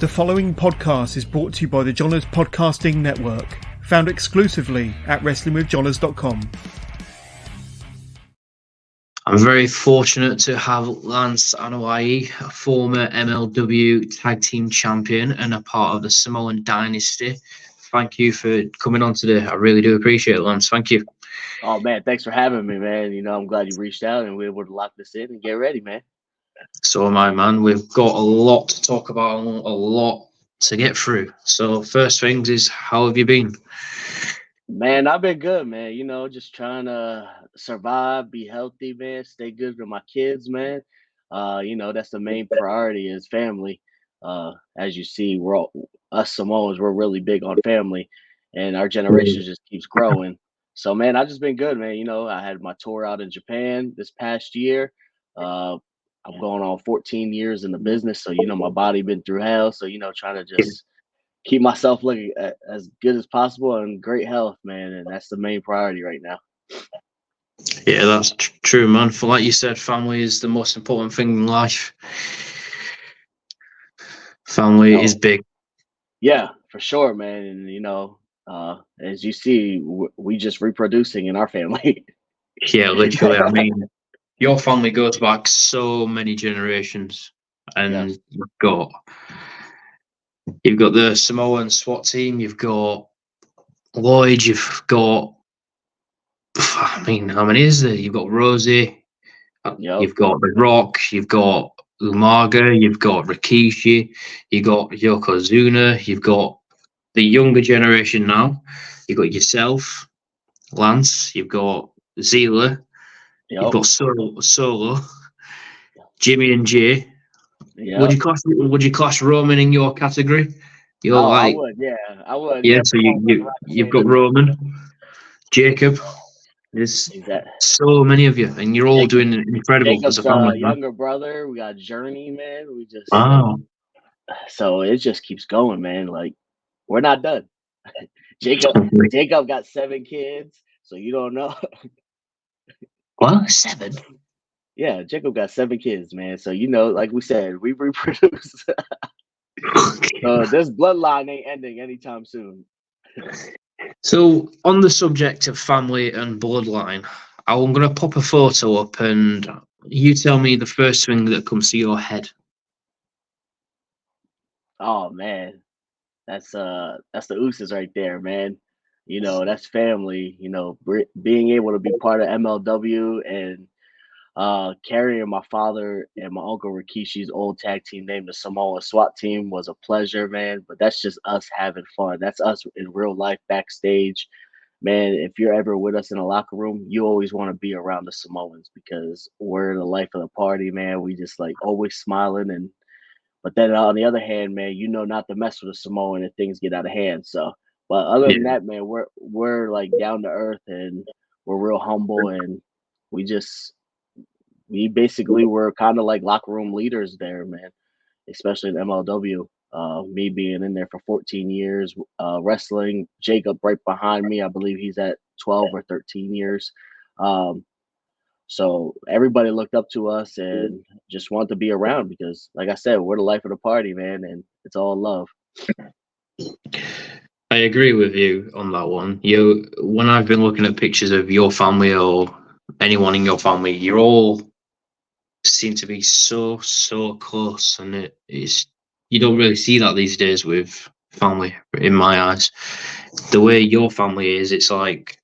The following podcast is brought to you by the Johners Podcasting Network, found exclusively at WrestlingWithJohners.com. I'm very fortunate to have Lance Anoa'i, a former MLW Tag Team Champion and a part of the Samoan Dynasty. Thank you for coming on today. I really do appreciate it, Lance. Thank you. Oh, man, thanks for having me, man. You know, I'm glad you reached out and we were able to lock this in and get ready, man. So am I, man. We've got a lot to talk about, a lot to get through. So first things is, how have you been? Man, I've been good, man. You know, just trying to survive, be healthy, man, stay good with my kids, man. You know, that's the main priority is family. As you see, us Samoans, we're really big on family, and our generation just keeps growing. So, man, I've just been good, man. You know, I had my tour out in Japan this past year. I'm going on 14 years in the business, so you know my body been through hell. So you know, trying to just keep myself looking as good as possible and great health, man, and that's the main priority right now. Yeah, that's true, man. For like you said, family is the most important thing in life. Family is big. Yeah, for sure, man. And you know, as you see, we just reproducing in our family. Yeah, literally. I mean, your family goes back so many generations, and Yes. you've got the Samoan SWAT team, you've got Lloyd, you've got, I mean, how many is there? You've got Rosie, you've got The Rock, you've got Umaga, you've got Rikishi, you've got Yokozuna, you've got the younger generation now, you've got yourself, Lance, you've got Zilla, you've got Solo, Jimmy and Jay. Yep. Would you class Roman in your category? You're I would. Yeah, I would. Yeah, so you've got Roman, Jacob. There's so many of you, and you're all doing incredible Jacob's as a family. Younger brother. We got Journey, man. We just so it just keeps going, man. Like we're not done. Jacob got 7 kids, so you don't know. What? 7? Yeah, Jacob got 7 kids, man. So you know, like we said, we reproduce. This bloodline ain't ending anytime soon. So on the subject of family and bloodline, I'm gonna pop a photo up, and you tell me the first thing that comes to your head. Oh man, that's the Usos right there, man. You know, that's family. You know, being able to be part of MLW and carrying my father and my uncle Rikishi's old tag team name, the Samoa SWAT team, was a pleasure, man. But that's just us having fun. That's us in real life backstage. Man, if you're ever with us in a locker room, you always want to be around the Samoans because we're the life of the party, man. We just like always smiling but then on the other hand, man, you know not to mess with a Samoan if things get out of hand. So, but other than that, man, we're like down to earth and we're real humble and we basically were kind of like locker room leaders there, man, especially in MLW. Me being in there for 14 years, wrestling. Jacob right behind me, I believe he's at 12 or 13 years. So everybody looked up to us and just wanted to be around because, like I said, we're the life of the party, man, and it's all love. I agree with you on that one. When I've been looking at pictures of your family or anyone in your family, you all seem to be so close, and you don't really see that these days with family. In my eyes, the way your family is, it's like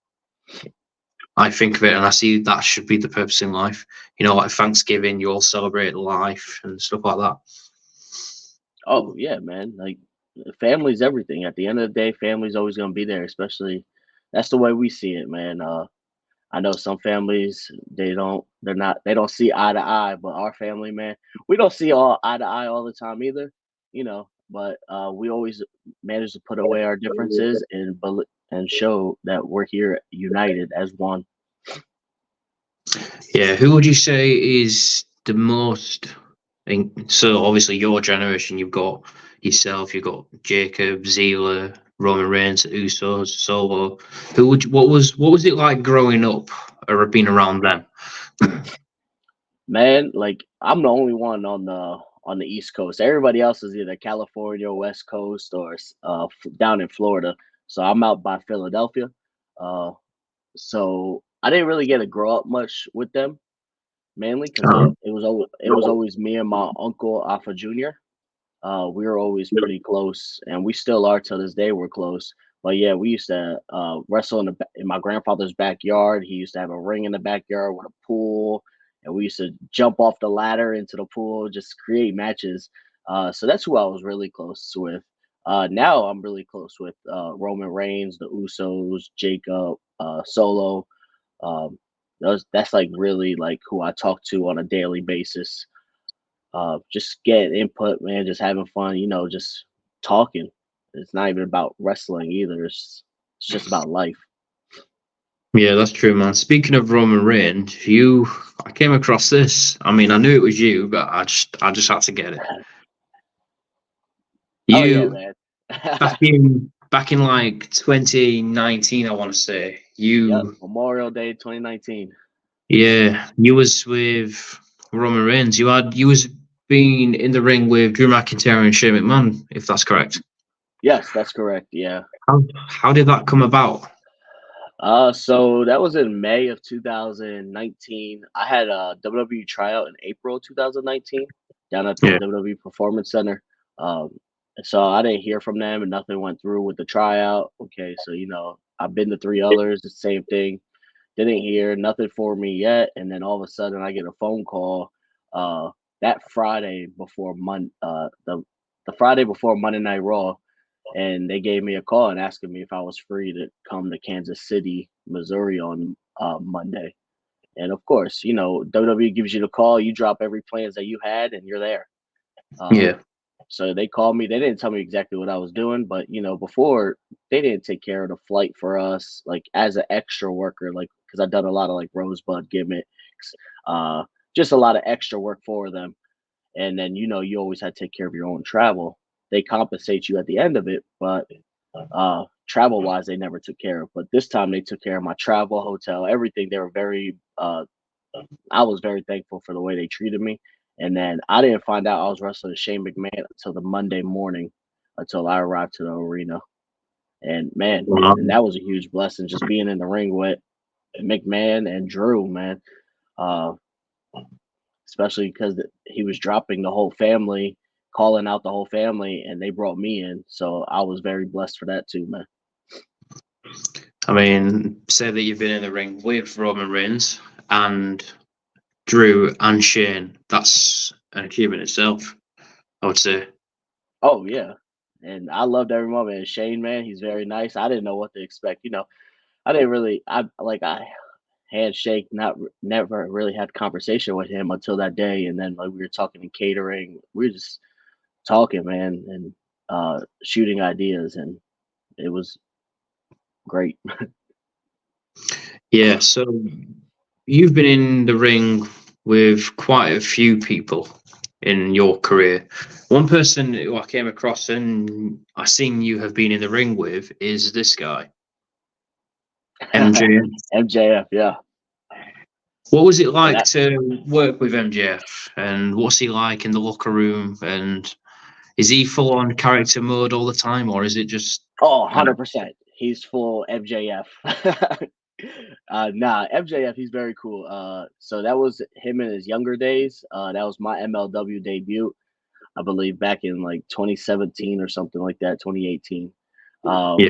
I think of it and I see that should be the purpose in life. You know, like Thanksgiving, you all celebrate life and stuff like that. Oh yeah, man. Like family's everything. At the end of the day, family's always gonna be there, especially that's the way we see it, man. I know some families they don't see eye to eye, but our family, man, we don't see all eye to eye all the time either, you know. But we always manage to put away our differences and show that we're here united as one. Yeah, who would you say is the most? So obviously your generation, you've got yourself, you've got Jacob, Zilla, Roman Reigns, Usos, Solo. What was it like growing up or being around them? Man, like I'm the only one on the East Coast. Everybody else is either California, West Coast, or down in Florida. So I'm out by Philadelphia. So I didn't really get to grow up much with them, mainly because it was always me and my uncle Alpha Jr. We were always pretty close, and we still are to this day. We're close. But yeah, we used to wrestle in my grandfather's backyard. He used to have a ring in the backyard with a pool, and we used to jump off the ladder into the pool, just create matches. So that's who I was really close with. Now I'm really close with Roman Reigns, the Usos, Jacob, Solo. Um, that's like really like who I talk to on a daily basis. Just getting input, man, just having fun, just talking. It's not even about wrestling either. It's just about life. Yeah, that's true, man. Speaking of Roman Reigns, I came across this. I mean, I knew it was you, but I just had to get it. Oh yeah, You man. back in like 2019, I want to say. Yep, Memorial Day 2019. Yeah, you was with Roman Reigns. You was being in the ring with Drew McIntyre and Shane McMahon, if that's correct. Yes, that's correct. Yeah. How did that come about? So that was in May of 2019. I had a WWE tryout in April 2019 down at the Yeah. WWE Performance Center. So I didn't hear from them and nothing went through with the tryout. Okay, so I've been to three others, the same thing. Didn't hear nothing for me yet, and then all of a sudden I get a phone call that Friday before the Friday before Monday Night Raw, and they gave me a call and asking me if I was free to come to Kansas City, Missouri on Monday. And of course, WWE gives you the call, you drop every plans that you had, and you're there. Yeah. So they called me. They didn't tell me exactly what I was doing, but before they didn't take care of the flight for us, like as an extra worker, like because I've done a lot of like rosebud gimmicks, uh, just a lot of extra work for them. And then you always had to take care of your own travel. They compensate you at the end of it, but travel wise, they never took care of. But this time they took care of my travel, hotel, everything. They were very I was very thankful for the way they treated me. And then I didn't find out I was wrestling Shane McMahon until the Monday morning, until I arrived to the arena. And man, Wow. and that was a huge blessing, just being in the ring with McMahon and Drew, man. Uh, Especially because he was dropping the whole family, calling out the whole family, and they brought me in. So I was very blessed for that too, man. I mean, say that you've been in the ring with Roman Reigns and Drew and Shane. That's an achievement itself, I would say. Oh yeah. And I loved every moment. And Shane, man, he's very nice. I didn't know what to expect. I didn't really I handshake, never really had conversation with him until that day. And then like we were talking in catering. We were just talking, man, and shooting ideas, and it was great. Yeah, so you've been in the ring with quite a few people in your career. One person who I came across and I seen you have been in the ring with is this guy, MJ. MJF, yeah. What was it And like to work with MJF, and what's he like in the locker room? And is he full on character mode all the time, or is it just 100%. He's full MJF. Nah, MJF, he's very cool. So that was him in his younger days. That was my MLW debut, I believe, back in like 2017 or something like that, 2018. Yeah.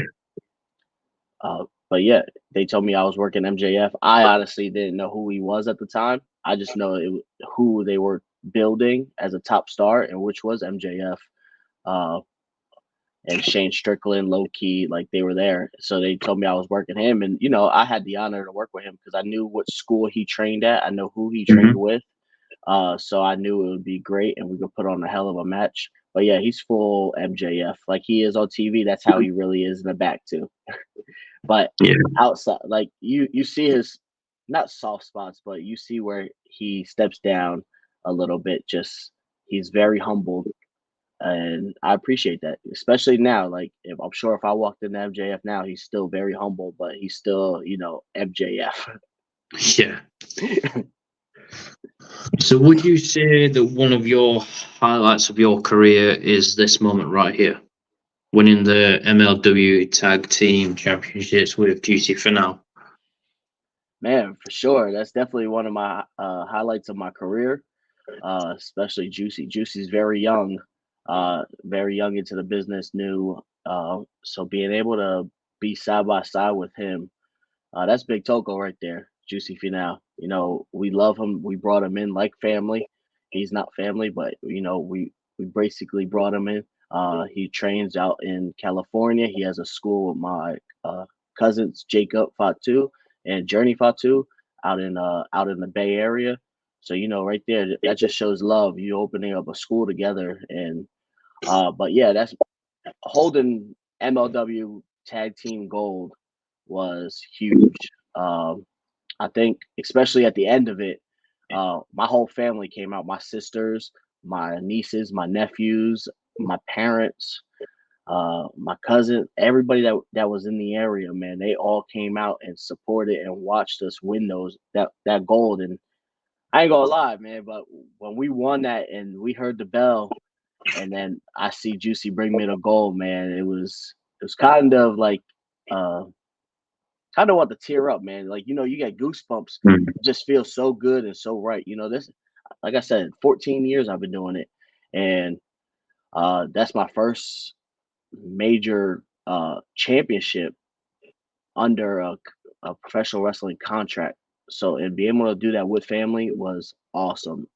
But yeah, they told me I was working MJF. I honestly didn't know who he was at the time. I just know who they were building as a top star, and which was MJF. And Shane Strickland, low key, like they were there. So they told me I was working him, and I had the honor to work with him because I knew what school he trained at. I know who he trained with. So I knew it would be great, and we could put on a hell of a match. But yeah, he's full MJF, like he is on TV. That's how he really is in the back too. But outside, like you see his not soft spots, but you see where he steps down a little bit. Just he's very humbled, and I appreciate that, especially now. Like if I'm sure if I walked into MJF now, he's still very humble, but he's still MJF. Yeah. So would you say that one of your highlights of your career is this moment right here, winning the MLW Tag Team Championships with Juicy Finale? Man, for sure. That's definitely one of my highlights of my career, especially Juicy. Juicy's very young into the business, new. So being able to be side by side with him, that's Big Toko right there, Juicy Finale. You know, we love him. We brought him in like family. He's not family, but you know, we basically brought him in. He trains out in California. He has a school with my cousins, Jacob Fatu and Journey Fatu, out in the Bay Area. So you know, right there, that just shows love. You opening up a school together, and but yeah, that's holding MLW Tag Team Gold was huge. I think, especially at the end of it, my whole family came out. My sisters, my nieces, my nephews, my parents, my cousin, everybody that was in the area, man, they all came out and supported and watched us win that gold. And I ain't gonna lie, man, but when we won that and we heard the bell, and then I see Juicy bring me the gold, man, it was kind of like kind of want to tear up, man. Like, you know, you get goosebumps. Mm. It just feels so good and so right. You know, this, like I said, 14 years I've been doing it. And that's my first major championship under a professional wrestling contract. So, and being able to do that with family was awesome.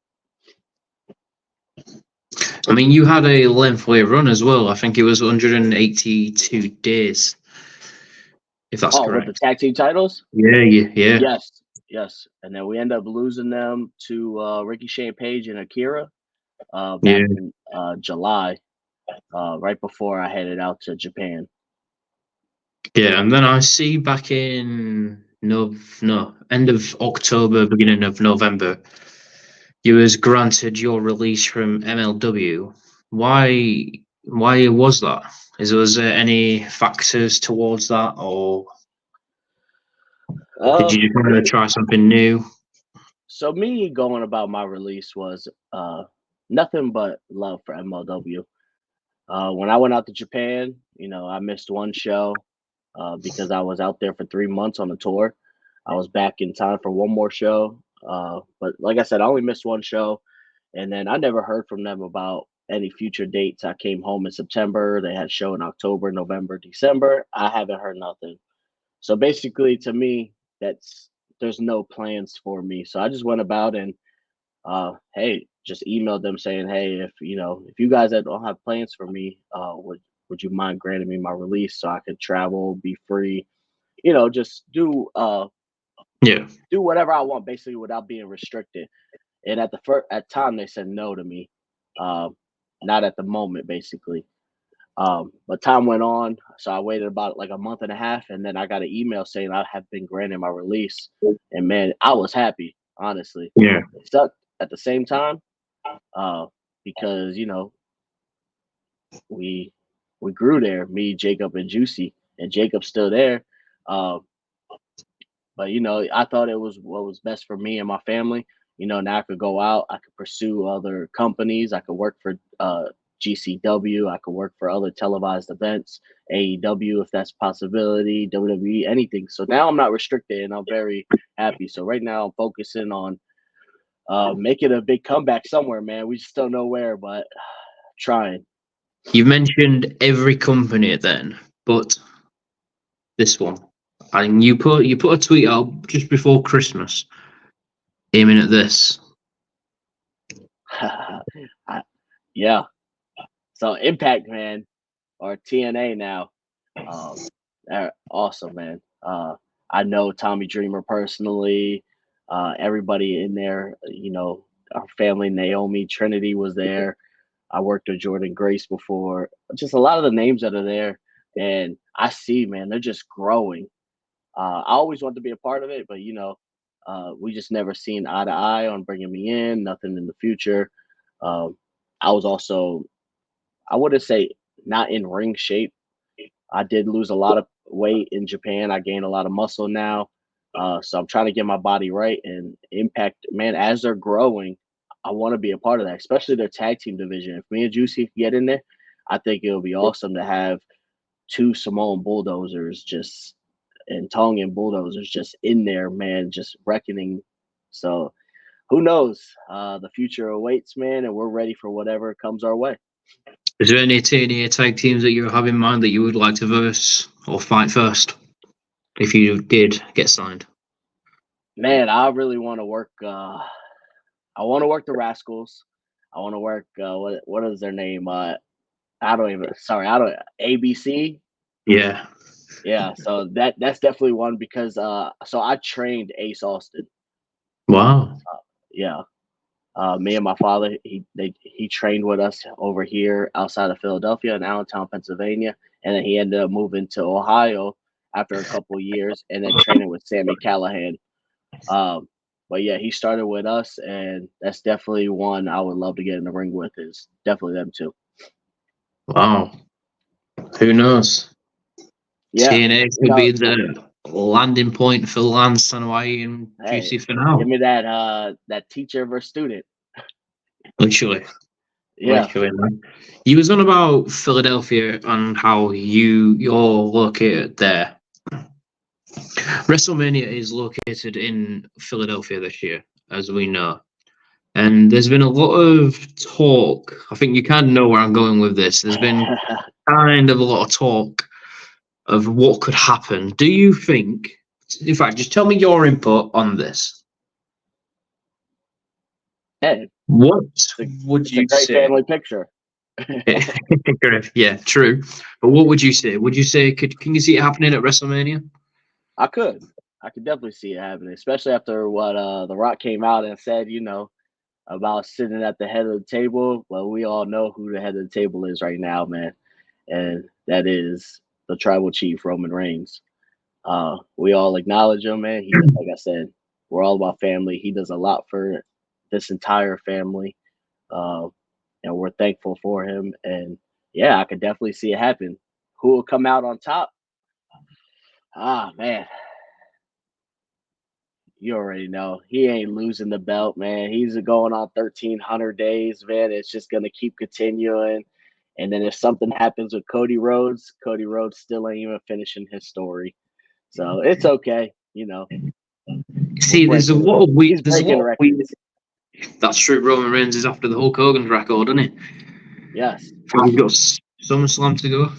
I mean, you had a lengthy run as well. I think it was 182 days, if that's Oh, with the correct. tag team titles? Yeah. Yes, yes. And then we end up losing them to Ricky Shane Page and Akira back Yeah. in July, right before I headed out to Japan. Yeah, and then I see back in end of October, beginning of November, you was granted your release from MLW. Why was that? Was there any factors towards that, or did you just want to Me, try something new? so me going about my release was nothing but love for MLW. When I went out to Japan, you know, I missed one show because I was out there for 3 months on a tour. I was back in time for one more show. But like I said, I only missed one show. And then I never heard from them about any future dates. I came home in September. They had a show in October, November, December. I haven't heard nothing. So basically, to me, there's no plans for me. So I just went about and hey, just emailed them saying, hey, if you know, if you guys that don't have plans for me, would you mind granting me my release so I could travel, be free, you know, just Yeah. do whatever I want basically without being restricted. And at the first at time they said no to me, not at the moment basically. But time went on, so I waited about like a month and a half, and then I got an email saying I have been granted my release. And man, I was happy, honestly. Yeah. It sucked at the same time, uh, because you know we we grew there, me, Jacob, and Juicy, and Jacob's still there. Uh, but you know, I thought it was what was best for me and my family. You know, now I could go out, I could pursue other companies, I could work for GCW, I could work for other televised events, AEW if that's a possibility, WWE, anything. So now I'm not restricted, and I'm very happy. So right now I'm focusing on making a big comeback somewhere, man. We just don't know where, but trying. You mentioned every company then, but this one. And you put a tweet out just before Christmas aiming at this. Yeah. So Impact, man, or TNA now. They're awesome, man. I know Tommy Dreamer personally. Everybody in there, you know, our family, Naomi, Trinity was there. I worked with Jordan Grace before. Just a lot of the names that are there, and I see, man, they're just growing. I always wanted to be a part of it, but you know, we just never seen eye to eye on bringing me in. Nothing in the future. Um, I was also, I wouldn't say not in ring shape. I did lose a lot of weight in Japan. I gained a lot of muscle now. So I'm trying to get my body right and Impact, man, as they're growing, I want to be a part of that, especially their tag team division. If me and Juicy can get in there, I think it would be awesome to have two Samoan bulldozers just and Tongan bulldozers just in there, man, just reckoning. So who knows? The future awaits, man, and we're ready for whatever comes our way. Is there any TNA tag teams that you have in mind that you would like to verse or fight first, if you did get signed? Man, I really want to work. I want to work the Rascals. I want to work. What is their name? I don't even. Sorry, I don't. ABC. Yeah. Yeah. So that's definitely one because so I trained Ace Austin. Wow. Yeah. Me and my father, he trained with us over here outside of Philadelphia in Allentown, Pennsylvania, and then he ended up moving to Ohio after a couple of years, and then training with Sammy Callahan. But yeah, he started with us, and that's definitely one I would love to get in the ring with. Is definitely them too. Wow. Who knows? Yeah, TNA could be the landing point for Lance, Anoa'i, and Juicy for now. Give me that teacher versus student. Literally. Yeah. Literally, man. You was on about Philadelphia and how you're located there. WrestleMania is located in Philadelphia this year, as we know. And there's been a lot of talk. I think you kind of know where I'm going with this. There's been kind of a lot of talk of what could happen. Do you think, in fact, just tell me your input on this. Hey, what would you say? Great family picture. Yeah, true. But what would you say? Would you say can you see it happening at WrestleMania? I could definitely see it happening, especially after what The Rock came out and said, about sitting at the head of the table. Well, we all know who the head of the table is right now, man, and that is the Tribal Chief Roman Reigns. We all acknowledge him, man. He, like I said, we're all about family. He does a lot for this entire family, and we're thankful for him. And yeah, I could definitely see it happen. Who will come out on top? Man, you already know he ain't losing the belt, man. He's going on 1,300 days, man. It's just gonna keep continuing. And then if something happens with Cody Rhodes still ain't even finishing his story. So it's okay, See, there's a lot of weird. That's true. Roman Reigns is after the Hulk Hogan's record, isn't he? Yes. He's got SummerSlam to go.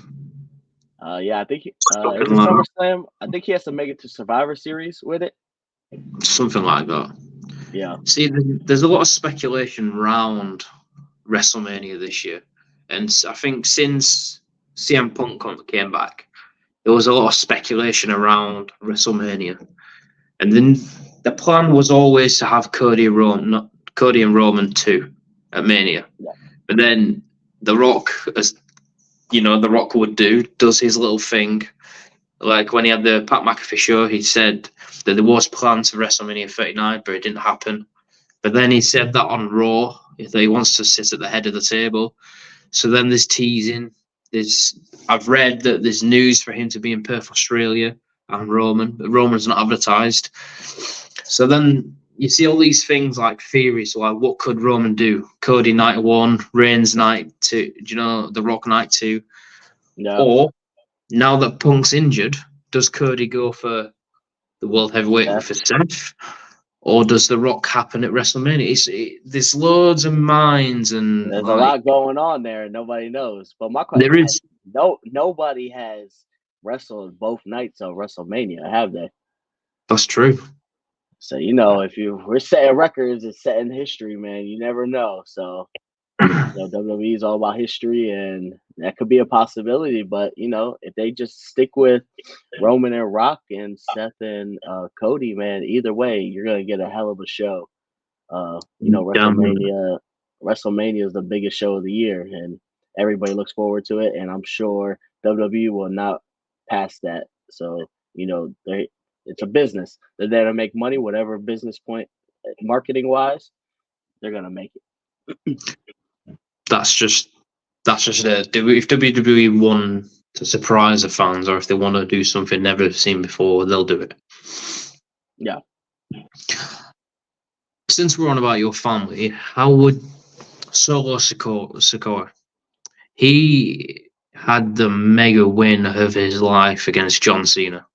Yeah, I think SummerSlam. I think he has to make it to Survivor Series with it. Something like that. Yeah. See, there's a lot of speculation around WrestleMania this year, and I think since CM Punk came back, there was a lot of speculation around WrestleMania, and then the plan was always to have Cody and Roman 2 at Mania, yeah. But then The Rock, as The Rock does his little thing. Like when he had the Pat McAfee show, he said that there was plans for WrestleMania 39, but it didn't happen. But then he said that on Raw, that he wants to sit at the head of the table. So then there's teasing. I've read that there's news for him to be in Perth, Australia, and Roman, but Roman's not advertised. So then you see all these things like theories, like what could Roman do? Cody night 1, Reigns night 2, The Rock night 2. No. Or now that Punk's injured, does Cody go for the World Heavyweight for Seth? Or does The Rock happen at WrestleMania? There's loads of minds, and there's a lot going on there, and nobody knows. But my question is, nobody has wrestled both nights of WrestleMania, have they? That's true. So if we're setting records and setting history, man, you never know. So WWE is all about history, and that could be a possibility. But if they just stick with Roman and Rock and Seth and Cody, man, either way, you're gonna get a hell of a show. WrestleMania is the biggest show of the year, and everybody looks forward to it. And I'm sure WWE will not pass that. So it's a business. They're there to make money, whatever business point, marketing wise, they're gonna make it. That's just it. If WWE want to surprise the fans, or if they want to do something never seen before, they'll do it. Yeah. Since we're on about your family, how would Solo Sikoa? He had the mega win of his life against John Cena.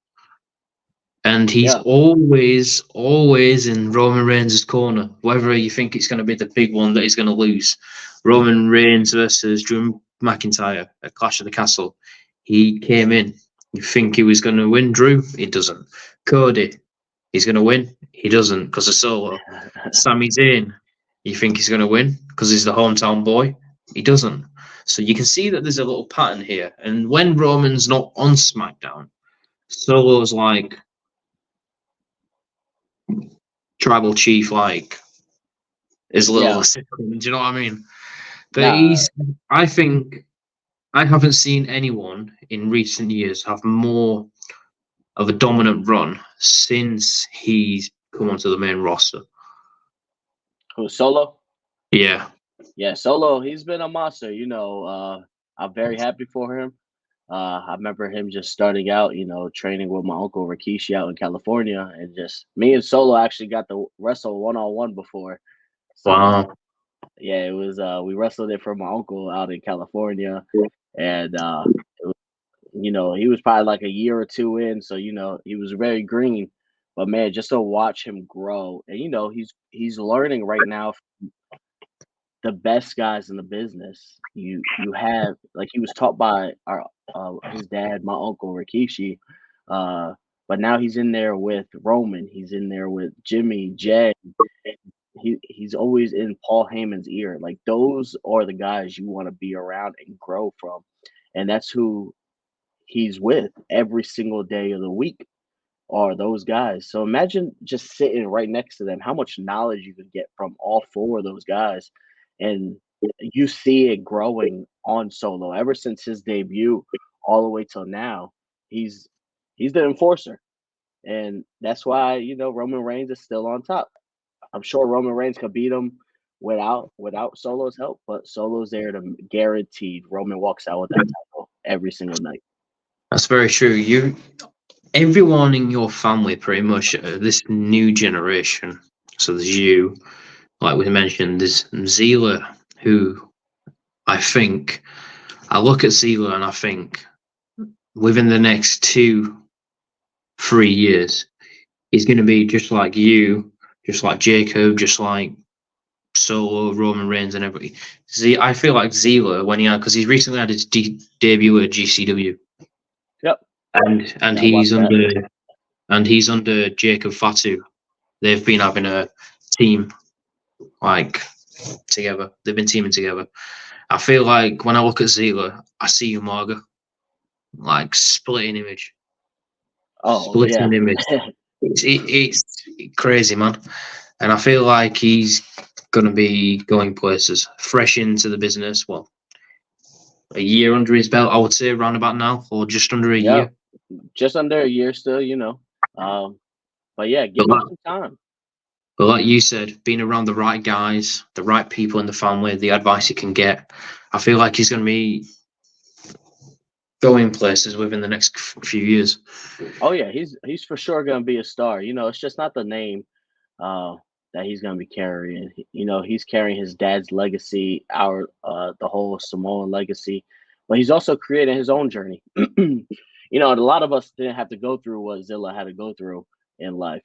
And he's Yeah. always in Roman Reigns' corner, whether you think it's going to be the big one that he's going to lose. Roman Reigns versus Drew McIntyre at Clash of the Castle. He came in. You think he was going to win, Drew? He doesn't. Cody, he's going to win? He doesn't because of Solo. Sami Zayn, you think he's going to win because he's the hometown boy? He doesn't. So you can see that there's a little pattern here. And when Roman's not on SmackDown, Solo's like tribal chief, like his little assistant. Do you know what I mean? But Nah. I think I haven't seen anyone in recent years have more of a dominant run since he's come onto the main roster. Who's Solo? Yeah. Yeah, Solo, he's been a monster. I'm very happy for him. I remember him just starting out, training with my uncle Rikishi out in California, and just me and Solo actually got to wrestle one-on-one before. So Wow. yeah, it was we wrestled it for my uncle out in California, and it was, he was probably like a year or two in, so he was very green. But man, just to watch him grow, and he's learning right now the best guys in the business. You have like he was taught by our his dad, my uncle Rikishi, but now he's in there with Roman. He's in there with Jimmy, Jay. He's always in Paul Heyman's ear. Like those are the guys you want to be around and grow from, and that's who he's with every single day of the week. Are those guys. So imagine just sitting right next to them, how much knowledge you could get from all four of those guys. And you see it growing on Solo ever since his debut all the way till now. He's the enforcer. And that's why, Roman Reigns is still on top. I'm sure Roman Reigns could beat him without Solo's help, but Solo's there to guaranteed Roman walks out with that title every single night. That's very true. Everyone in your family, pretty much, this new generation. So there's you, like we mentioned, there's Zilla, who I look at Zilla and I think within the next 2-3 years, he's going to be just like you, just like Jacob, just like Solo, Roman Reigns, and everybody. I feel like Zilla, because he's recently had his debut at GCW. Yep. And he's under Jacob Fatu. They've been having a team together. They've been teaming together. I feel like when I look at Zilla, I see Umaga, like splitting image. Splitting image. It's crazy, man. And I feel like he's going to be going places, fresh into the business. Well, a year under his belt, I would say, around about now, or just under a year. Just under a year still, But yeah, give him some time. But like you said, being around the right guys, the right people in the family, the advice he can get, I feel like he's going to be going places within the next few years. Oh yeah, he's for sure going to be a star. It's just not the name that he's going to be carrying. He's carrying his dad's legacy, the whole Samoan legacy, but he's also creating his own journey. A lot of us didn't have to go through what Zilla had to go through in life.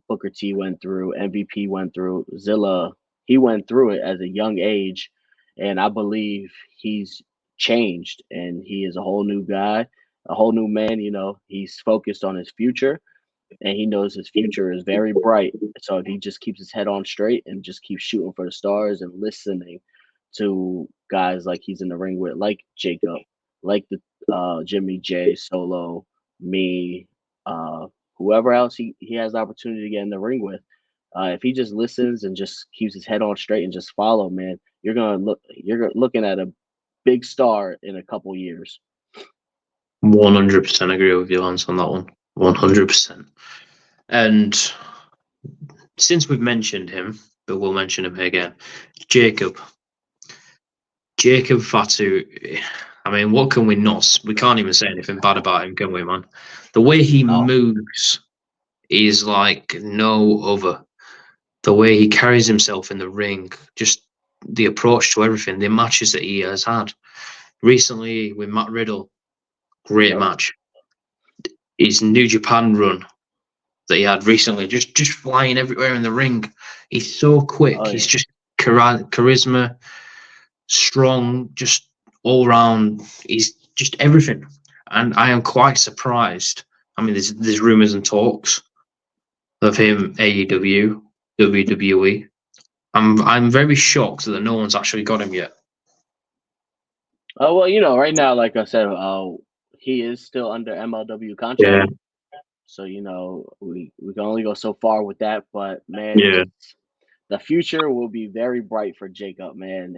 Booker T went through, MVP went through, Zilla, he went through it at a young age, and I believe he's changed and he is a whole new guy, a whole new man. He's focused on his future, and he knows his future is very bright. So if he just keeps his head on straight and just keeps shooting for the stars and listening to guys like he's in the ring with, like Jacob, like the Jimmy, J, Solo, me, whoever else he has the opportunity to get in the ring with. If he just listens and just keeps his head on straight and just follow, man, you're looking at a big star in a couple years. 100% agree with you, Lance, on that one. 100%. And since we've mentioned him, but we'll mention him again, Jacob Fatu. I mean, what can we not? We can't even say anything bad about him, can we, man? The way he moves is like no other. The way he carries himself in the ring, just the approach to everything, the matches that he has had. Recently with Matt Riddle, great match. His New Japan run that he had recently, just flying everywhere in the ring. He's so quick. Oh, yeah. He's just charisma, strong, just all round. He's just everything. And I am quite surprised. I mean, there's rumors and talks of him AEW, WWE. I'm very shocked that no one's actually got him yet. Oh, well, right now, like I said, he is still under MLW contract. Yeah. So, we can only go so far with that. But, man, Yeah. the future will be very bright for Jacob, man.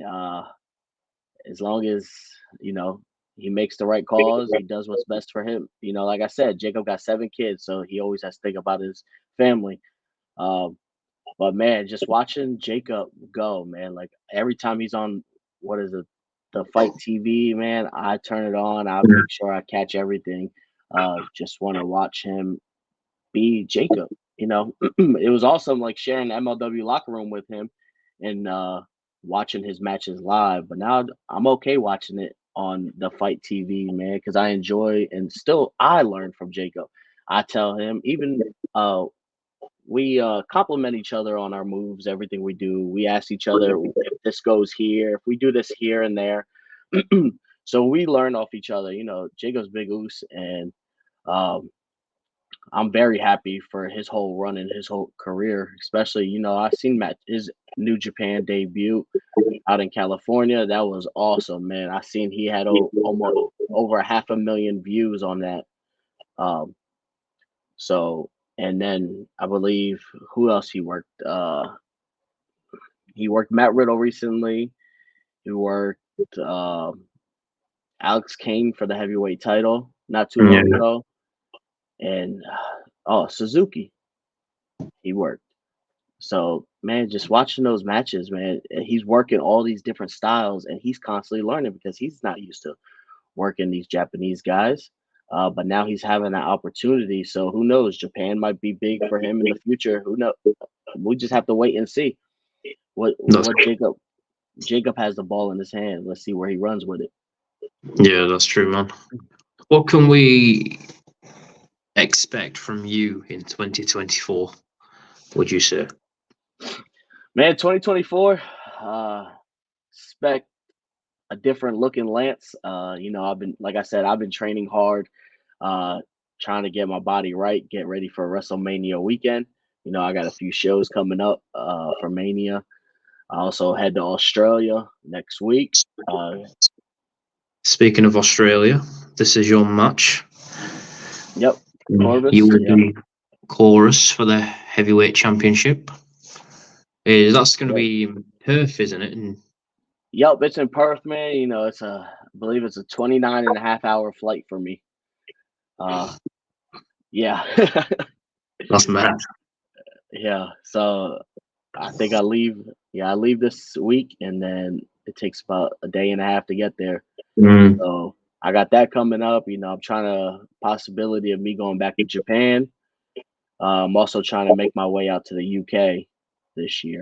As long as, he makes the right calls, he does what's best for him. Like I said, Jacob got 7 kids, so he always has to think about his family. But man, just watching Jacob go, man, like every time he's on, what is it, the Fight TV, man, I turn it on. I make sure I catch everything. Just want to watch him be Jacob. It was awesome, like sharing the MLW locker room with him and watching his matches live. But now I'm okay watching it on the Fight TV, man, because I enjoy and still I learn from Jacob. I tell him even we complement each other on our moves, everything we do. We ask each other if this goes here, if we do this here and there. So we learn off each other. Jacob's big oos, and um, I'm very happy for his whole run and his whole career. Especially, I've seen his New Japan debut out in California. That was awesome, man. I seen he had almost over 500,000 views on that. Um, so, and then I believe who else he worked? He worked Matt Riddle recently. He worked Alex Kane for the heavyweight title not too long ago, and Suzuki. He worked. So man, just watching those matches, man, he's working all these different styles, and he's constantly learning because he's not used to working these Japanese guys. But now he's having that opportunity. So who knows? Japan might be big for him in the future. Who knows? We just have to wait and see what Jacob has the ball in his hand. Let's see where he runs with it. Yeah, that's true, man. What can we expect from you in 2024? Would you say? Man, 2024, expect a different looking Lance. I've been training hard, trying to get my body right, get ready for WrestleMania weekend. I got a few shows coming up for Mania. I also head to Australia next week. Speaking of Australia, this is your match. Yep. Corvus, you will be chorus for the heavyweight championship. That's going to be in Perth, isn't it? Yep, it's in Perth, man. I believe it's a 29.5-hour flight for me. Yeah. That's mad. Yeah. So I think I leave this week, and then it takes about a day and a half to get there. So I got that coming up. I'm trying to possibility of me going back to Japan. I'm also trying to make my way out to the UK this year.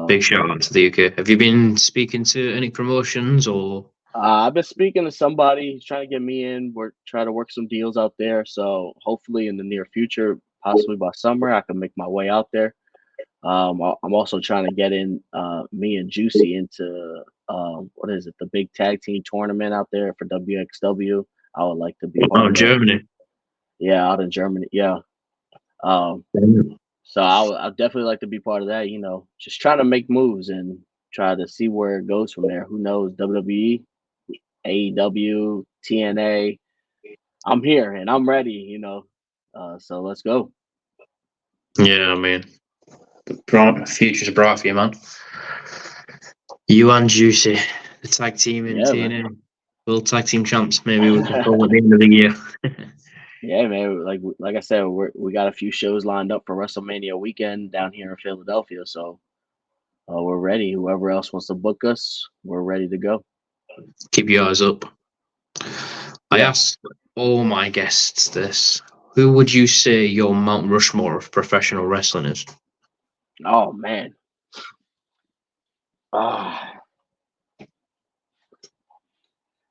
Big shout out to the UK. Have you been speaking to any promotions or? I've been speaking to somebody. He's trying to get me in. We're trying to work some deals out there. So hopefully in the near future, possibly by summer, I can make my way out there. I'm also trying to get in me and Juicy into what is it, the big tag team tournament out there for WXW. I would like to be part of Germany. Yeah, out in Germany. Yeah. So I'd definitely like to be part of that. Just trying to make moves and try to see where it goes from there. Who knows? WWE, AEW, TNA. I'm here and I'm ready. So let's go. Yeah, I mean, the future's bright for you, man. You and Juicy, the tag team in TNA, World Tag Team Champs. Maybe we can go at the end of the year. Yeah, man. Like I said, we got a few shows lined up for WrestleMania weekend down here in Philadelphia. So we're ready. Whoever else wants to book us, we're ready to go. Keep your eyes up. I asked all my guests this. Who would you say your Mount Rushmore of professional wrestling is? Oh man. I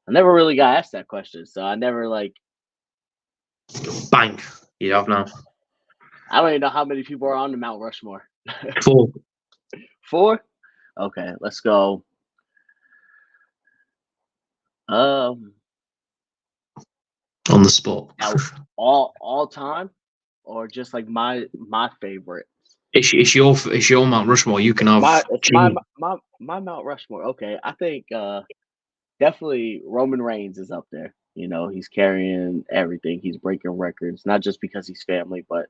never really got asked that question, so I never like. Bang! You have now. I don't even know how many people are on the Mount Rushmore. 4. 4? Okay, let's go. On the spot. All time, or just like my favorite. It's your Mount Rushmore. You can have my Mount Rushmore. Okay, I think definitely Roman Reigns is up there. You know, he's carrying everything. He's breaking records, not just because he's family, but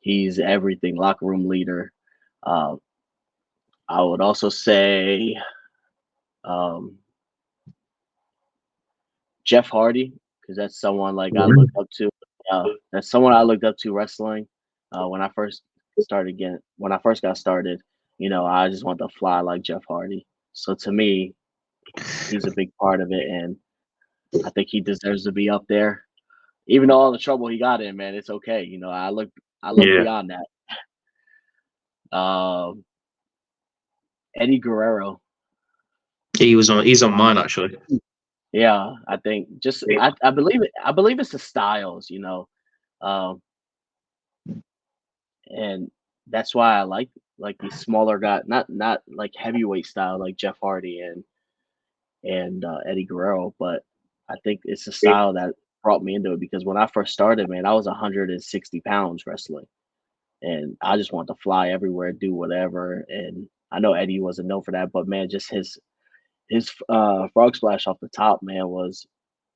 he's everything. Locker room leader. Um, I would also say um, Jeff Hardy, because that's someone like I looked up to. That's someone I looked up to wrestling when I first when I first got started. You know, I just want to fly like Jeff Hardy. So to me, he's a big part of it, and I think he deserves to be up there. Even though all the trouble he got in, man, it's okay. You know, I look beyond that. Eddie Guerrero. He's on mine actually. Yeah, I think I believe it. I believe it's the styles, you know, and that's why I like these smaller guys, not like heavyweight style like Jeff Hardy and Eddie Guerrero, but I think it's the style that brought me into it because when I first started, man, I was 160 pounds wrestling, and I just wanted to fly everywhere, do whatever. And I know Eddie wasn't known for that, but man, just his frog splash off the top, man, was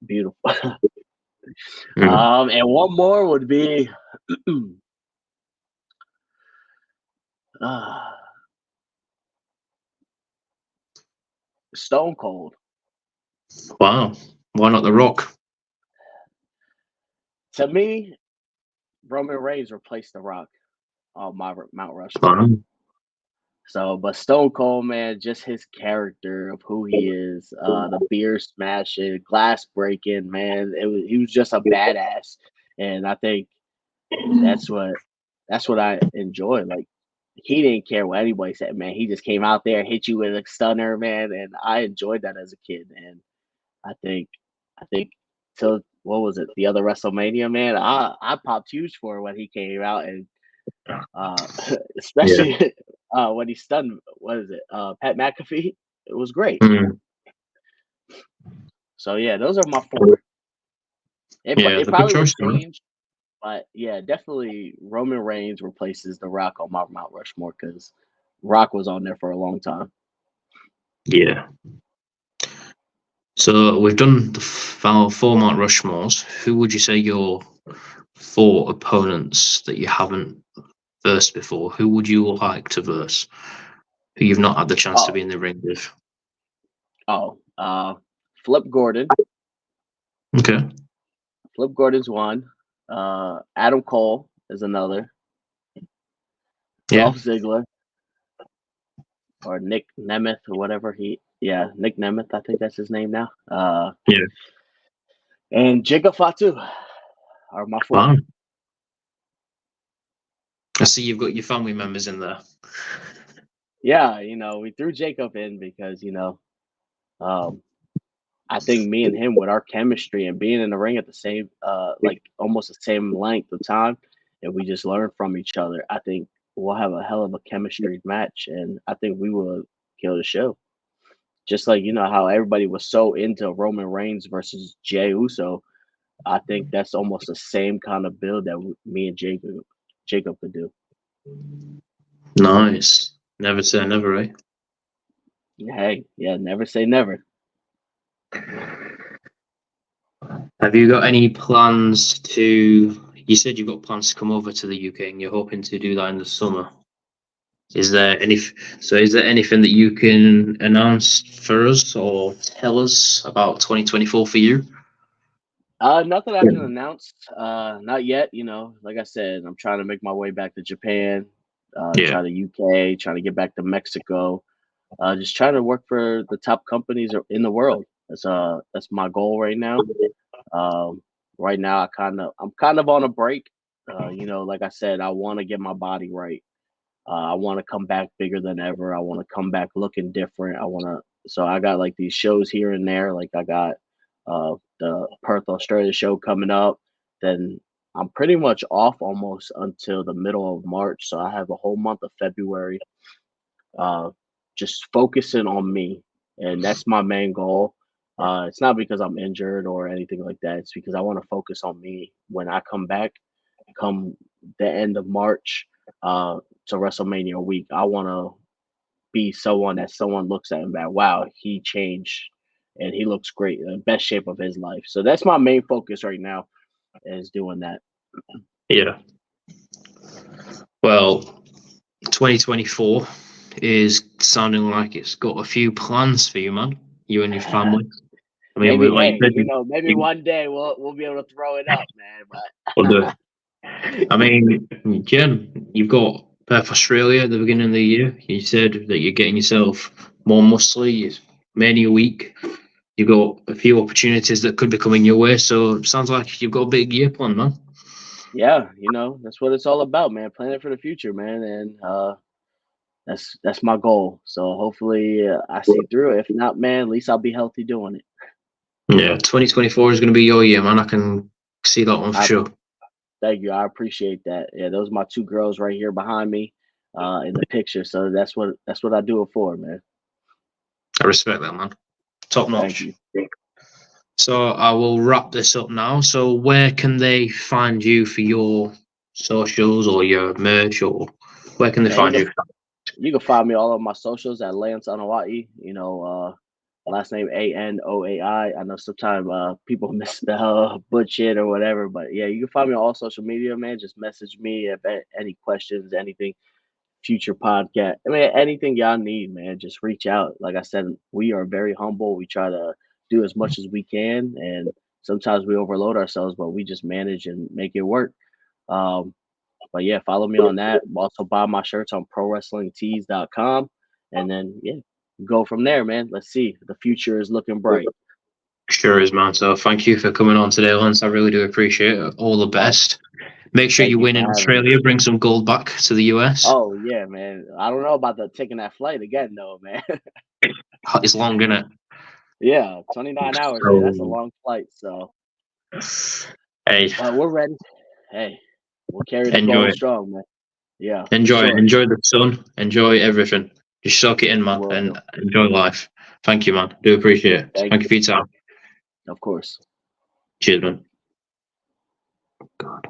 beautiful. And one more would be Stone Cold. Wow. Why not The Rock? To me, Roman Reigns replaced The Rock on my Mount Rushmore. Wow. So, but Stone Cold, man, just his character of who he is, the beer smashing, glass breaking, man, he was just a badass, and I think that's what I enjoy. Like he didn't care what anybody said, man. He just came out there, hit you with a stunner, man, and I enjoyed that as a kid. And I think till what was it, the other WrestleMania, man? I popped huge for it when he came out, and especially when he stunned. What is it? Pat McAfee. It was great. So yeah, those are my 4. It probably would change. But yeah, definitely Roman Reigns replaces The Rock on my Mount Rushmore because Rock was on there for a long time. Yeah. So we've done the 4 Mount Rushmores. Who would you say your 4 opponents that you haven't versed before? Who would you like to verse? Who you've not had the chance to be in the ring with? Flip Gordon. Okay. Flip Gordon's one. Adam Cole is another. Dolph Ziggler. Or Nick Nemeth or whatever Nick Nemeth, I think that's his name now. And Zilla Fatu are my 4. Wow. I see you've got your family members in there. Yeah, you know, we threw Jacob in because, you know, I think me and him with our chemistry and being in the ring at the same like almost the same length of time, and we just learn from each other. I think we'll have a hell of a chemistry match, and I think we will kill the show. Just like, you know, how everybody was so into Roman Reigns versus Jey Uso, I think that's almost the same kind of build that me and Jacob could do. Nice. Never say never, eh? Hey, yeah, never say never. Have you got any plans to? You said you've got plans to come over to the UK, and you're hoping to do that in the summer. Is there anything that you can announce for us or tell us about 2024 for you? Nothing I can announce. Not yet. You know, like I said, I'm trying to make my way back to Japan, try to UK, trying to get back to Mexico. Just trying to work for the top companies in the world. That's my goal right now. right now I'm kind of on a break. You know, like I said, I want to get my body right. I want to come back bigger than ever. I want to come back looking different. So I got like these shows here and there. Like I got the Perth, Australia show coming up. Then I'm pretty much off almost until the middle of March. So I have a whole month of February uh, just focusing on me. And that's my main goal. It's not because I'm injured or anything like that. It's because I want to focus on me when I come back, come the end of March to WrestleMania week. I want to be someone that someone looks at and that, wow, he changed and he looks great, in the best shape of his life. So that's my main focus right now is doing that. Yeah. Well, 2024 is sounding like it's got a few plans for you, man. You and your family. I mean, Maybe, like hey, you know, maybe one day we'll be able to throw it up, man. But I mean, Jen, you've got Perth, Australia at the beginning of the year. You said that you're getting yourself more muscly, many a week. You've got a few opportunities that could be coming your way. So it sounds like you've got a big year plan, man. yeah, you know, that's what it's all about, man. Planning for the future, man, and that's my goal. So hopefully I see through it. If not, man, at least I'll be healthy doing it. Yeah, 2024 is going to be your year, man. I can see that one for sure. Thank you. I appreciate that. Yeah, those are my two girls right here behind me in the picture. So that's what I do it for, man. I respect that, man. Top notch. Thank you. So I will wrap this up now. So where can they find you for your socials or your merch, or where can they find you? You can find me all on my socials at Lance Anoa'i. You know, last name Anoai. I know sometimes people misspell Butch or whatever, but yeah, you can find me on all social media, man. Just message me if any questions, anything, future podcast. I mean, anything y'all need, man. Just reach out. Like I said, we are very humble. We try to do as much as we can, and sometimes we overload ourselves, but we just manage and make it work. But yeah, follow me on that. Also buy my shirts on prowrestlingtees.com. And then yeah, go from there, man. Let's see. The future is looking bright. Sure is, man. So thank you for coming on today, Lance. I really do appreciate it. All the best. Make sure you win in Australia. Bring some gold back to the US. Oh yeah, man. I don't know about taking that flight again, though, man. It's long, isn't it? Yeah, 29 hours. Man. That's a long flight. So, hey, but we're ready. Hey, we'll carry the gold strong, man. Yeah, enjoy it. Enjoy the sun. Enjoy everything. Just soak it in, man, and enjoy life. Thank you, man. Do appreciate it. Thank you for your time. Of course. Cheers, man. God.